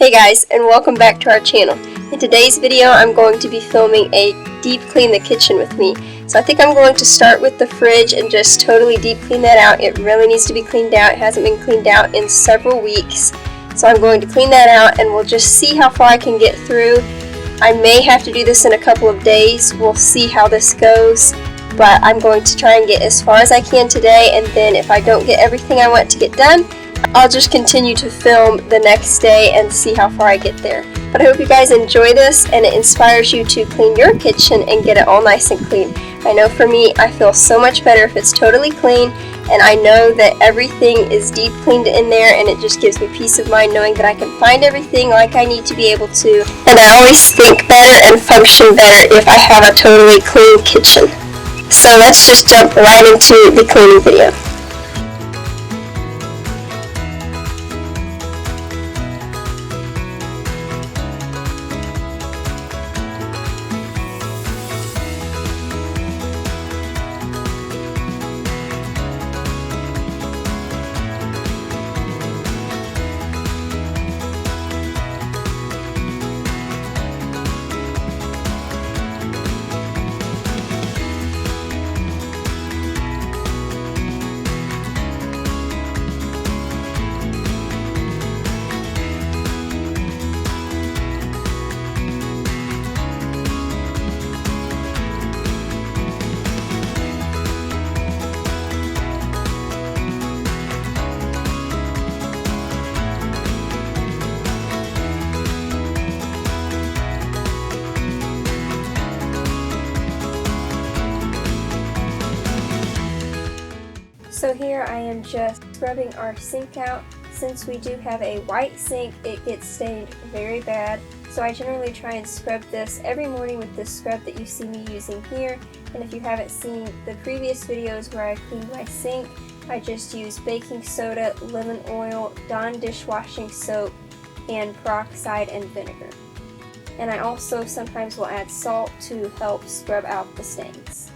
Hey guys, and welcome back to our channel. In today's video, I'm going to be filming a deep clean the kitchen with me. So I think I'm going to start with the fridge and just totally deep clean that out. It really needs to be cleaned out. It hasn't been cleaned out in several weeks. So I'm going to clean that out and we'll just see how far I can get through. I may have to do this in a couple of days. We'll see how this goes. But I'm going to try and get as far as I can today, and then if I don't get everything I want to get done, I'll just continue to film the next day and see how far I get there. But I hope you guys enjoy this and it inspires you to clean your kitchen and get it all nice and clean. I know for me, I feel so much better if it's totally clean, and I know that everything is deep cleaned in there, and it just gives me peace of mind knowing that I can find everything like I need to be able to. And I always think better and function better if I have a totally clean kitchen. So let's just jump right into the cleaning video. So here I am just scrubbing our sink out. Since we do have a white sink, it gets stained very bad. So I generally try and scrub this every morning with this scrub that you see me using here. And if you haven't seen the previous videos where I cleaned my sink, I just use baking soda, lemon oil, Dawn dishwashing soap, and peroxide and vinegar. And I also sometimes will add salt to help scrub out the stains.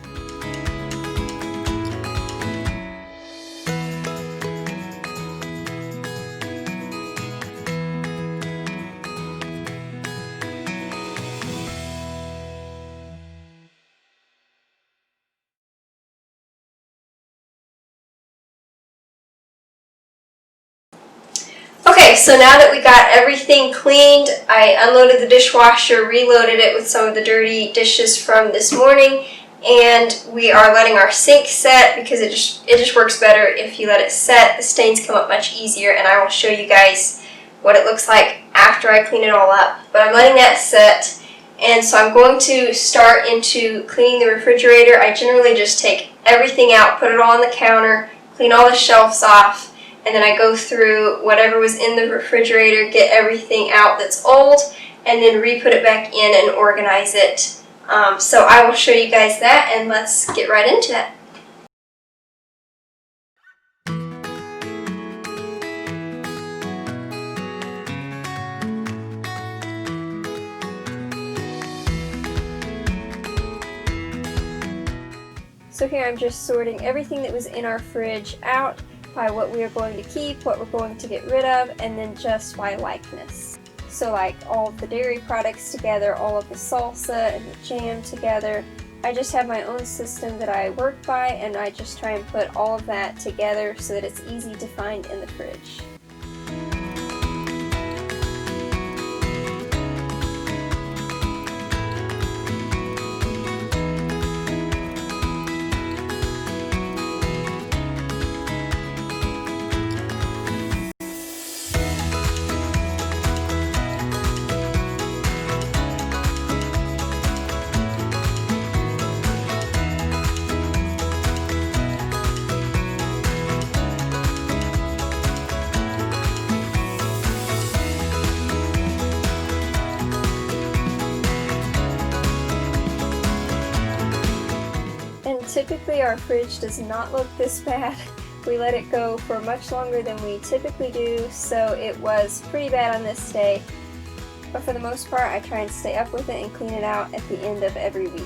Okay, so now that we got everything cleaned, I unloaded the dishwasher, reloaded it with some of the dirty dishes from this morning, and we are letting our sink set because it just works better if you let it set. The stains come up much easier, and I will show you guys what it looks like after I clean it all up. But I'm letting that set, and so I'm going to start into cleaning the refrigerator. I generally just take everything out, put it all on the counter, clean all the shelves off, and then I go through whatever was in the refrigerator, get everything out that's old, and then re-put it back in and organize it. So I will show you guys that, and let's get right into that. So here I'm just sorting everything that was in our fridge out by what we are going to keep, what we're going to get rid of, and then just by likeness. So like all of the dairy products together, all of the salsa and the jam together. I just have my own system that I work by, and I just try and put all of that together so that it's easy to find in the fridge. Typically our fridge does not look this bad. We let it go for much longer than we typically do, so it was pretty bad on this day. But for the most part, I try and stay up with it and clean it out at the end of every week.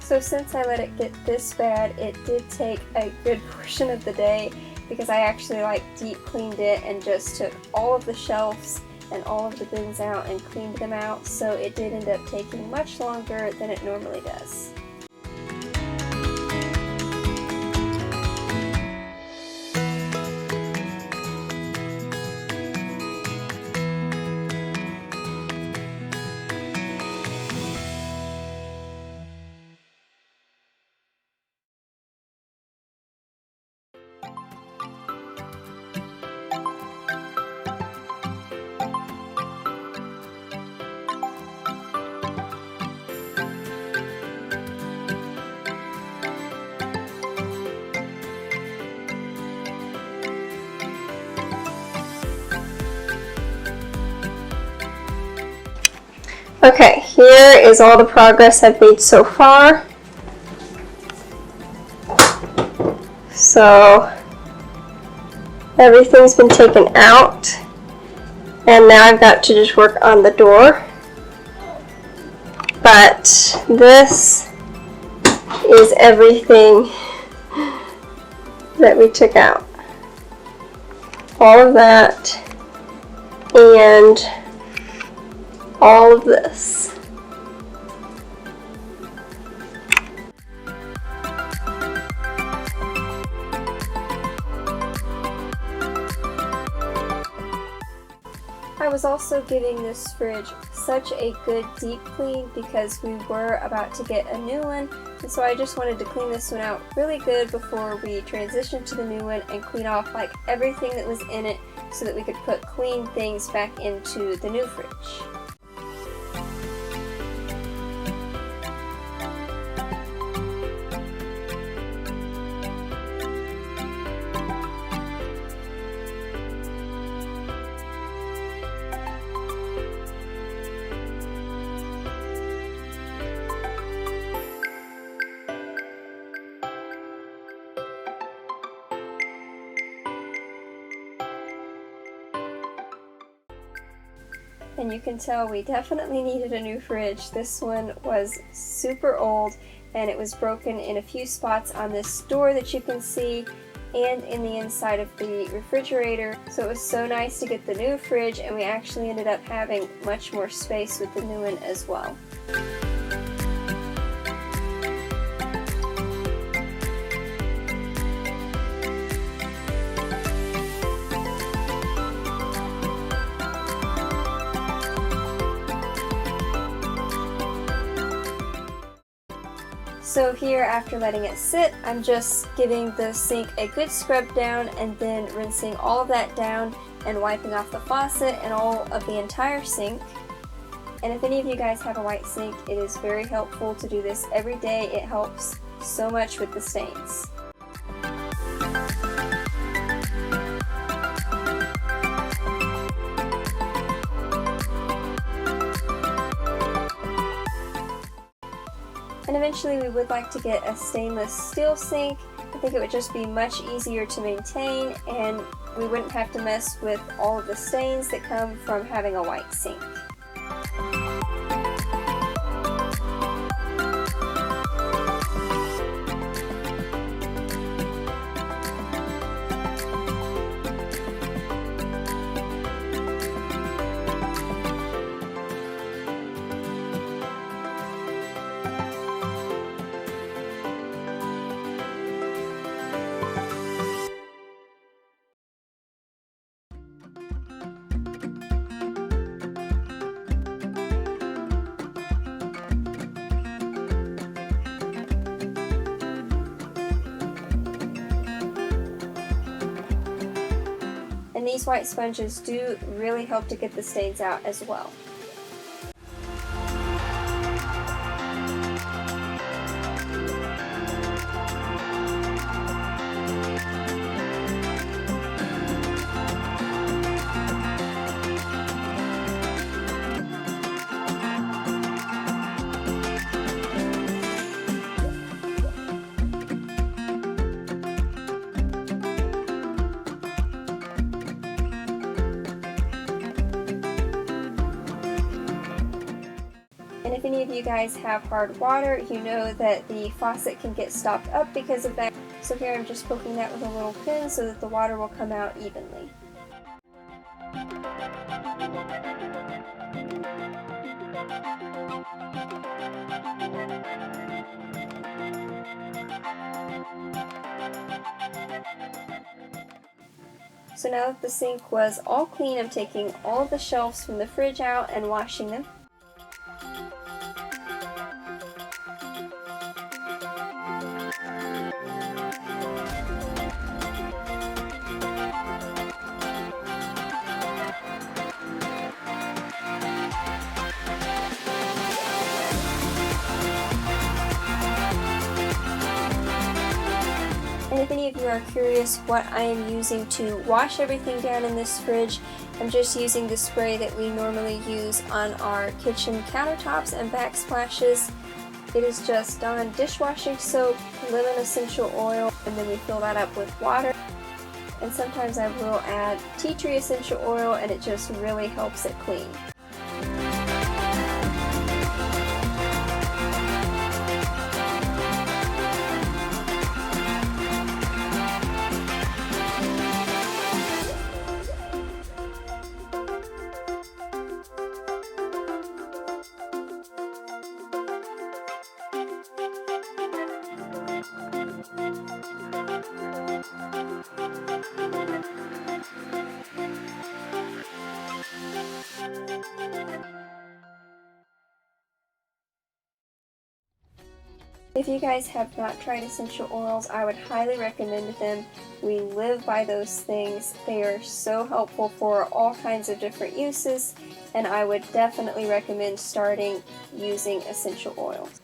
So since I let it get this bad, it did take a good portion of the day because I actually like deep cleaned it and just took all of the shelves and all of the bins out and cleaned them out, so it did end up taking much longer than it normally does. Okay, here is all the progress I've made so far. So everything's been taken out, and now I've got to just work on the door. But this is everything that we took out. All of that and all of this. I was also giving this fridge such a good deep clean because we were about to get a new one, and so I just wanted to clean this one out really good before we transition to the new one and clean off like everything that was in it so that we could put clean things back into the new fridge. And you can tell we definitely needed a new fridge. This one was super old and it was broken in a few spots on this door that you can see and in the inside of the refrigerator. So it was so nice to get the new fridge, and we actually ended up having much more space with the new one as well. So here, after letting it sit, I'm just giving the sink a good scrub down and then rinsing all of that down and wiping off the faucet and all of the entire sink. And if any of you guys have a white sink, it is very helpful to do this every day. It helps so much with the stains. And eventually we would like to get a stainless steel sink. I think it would just be much easier to maintain, and we wouldn't have to mess with all of the stains that come from having a white sink. And these white sponges do really help to get the stains out as well. if any of you guys have hard water, you know that the faucet can get stopped up because of that. So here I'm just poking that with a little pin so that the water will come out evenly. So now that the sink was all clean, I'm taking all of the shelves from the fridge out and washing them. And if any of you are curious what I am using to wash everything down in this fridge, I'm just using the spray that we normally use on our kitchen countertops and backsplashes. It is just Dawn dishwashing soap, lemon essential oil, and then we fill that up with water. And sometimes I will add tea tree essential oil, and it just really helps it clean. If you guys have not tried essential oils, I would highly recommend them. We live by those things. They are so helpful for all kinds of different uses, and I would definitely recommend starting using essential oils.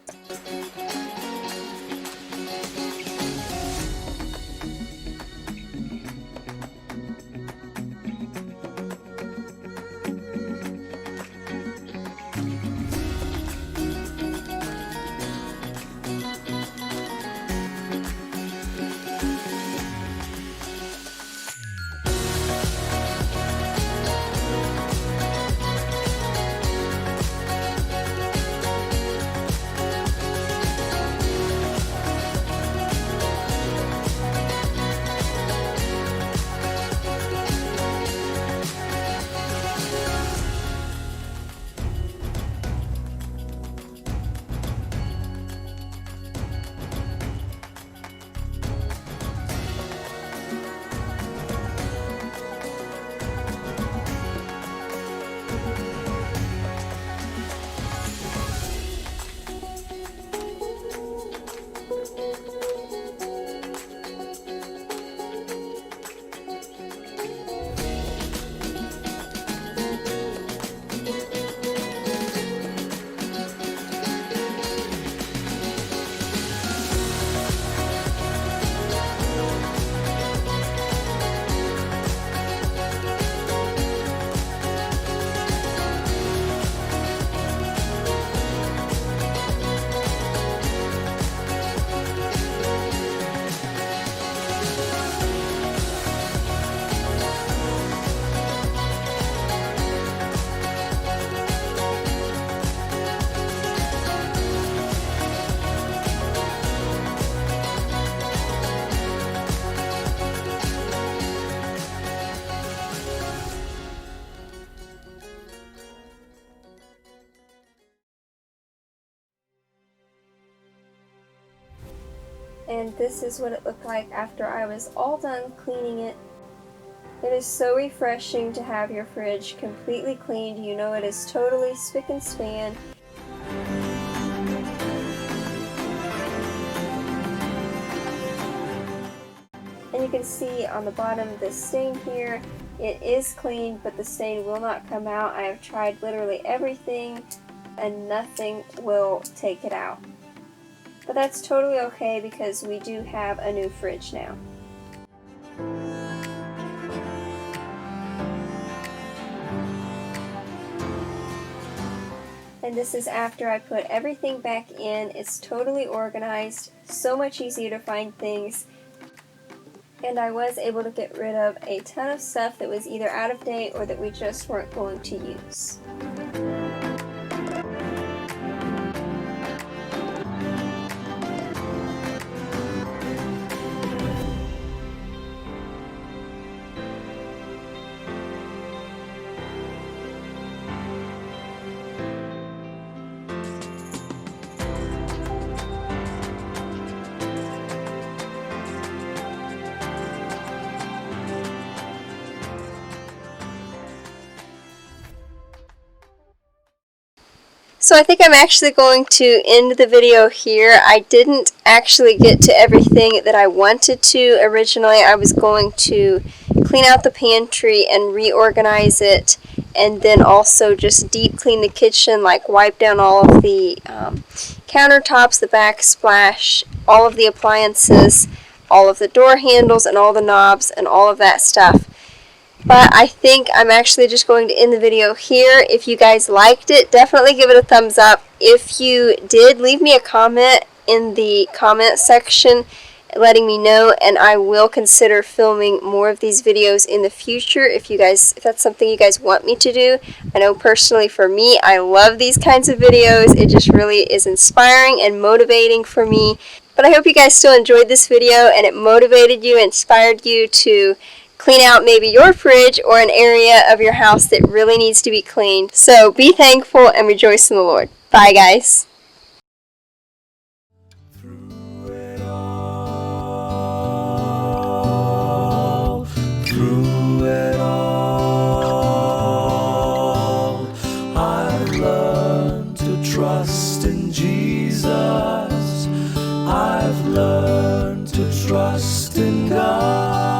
And this is what it looked like after I was all done cleaning it. It is so refreshing to have your fridge completely cleaned. You know it is totally spick and span. And you can see on the bottom this stain here. It is clean, but the stain will not come out. I have tried literally everything and nothing will take it out. But that's totally okay because we do have a new fridge now. And this is after I put everything back in. It's totally organized, so much easier to find things. And I was able to get rid of a ton of stuff that was either out of date or that we just weren't going to use. So I think I'm actually going to end the video here. I didn't actually get to everything that I wanted to originally. I was going to clean out the pantry and reorganize it, and then also just deep clean the kitchen, like wipe down all of the countertops, the backsplash, all of the appliances, all of the door handles and all the knobs and all of that stuff. But I think I'm actually just going to end the video here. If you guys liked it, definitely give it a thumbs up. If you did, leave me a comment in the comment section letting me know, and I will consider filming more of these videos in the future if that's something you guys want me to do. I know personally for me, I love these kinds of videos. It just really is inspiring and motivating for me. But I hope you guys still enjoyed this video and it motivated you, inspired you to clean out maybe your fridge or an area of your house that really needs to be cleaned. So be thankful and rejoice in the Lord. Bye, guys. Through it all, I've learned to trust in Jesus. I've learned to trust in God.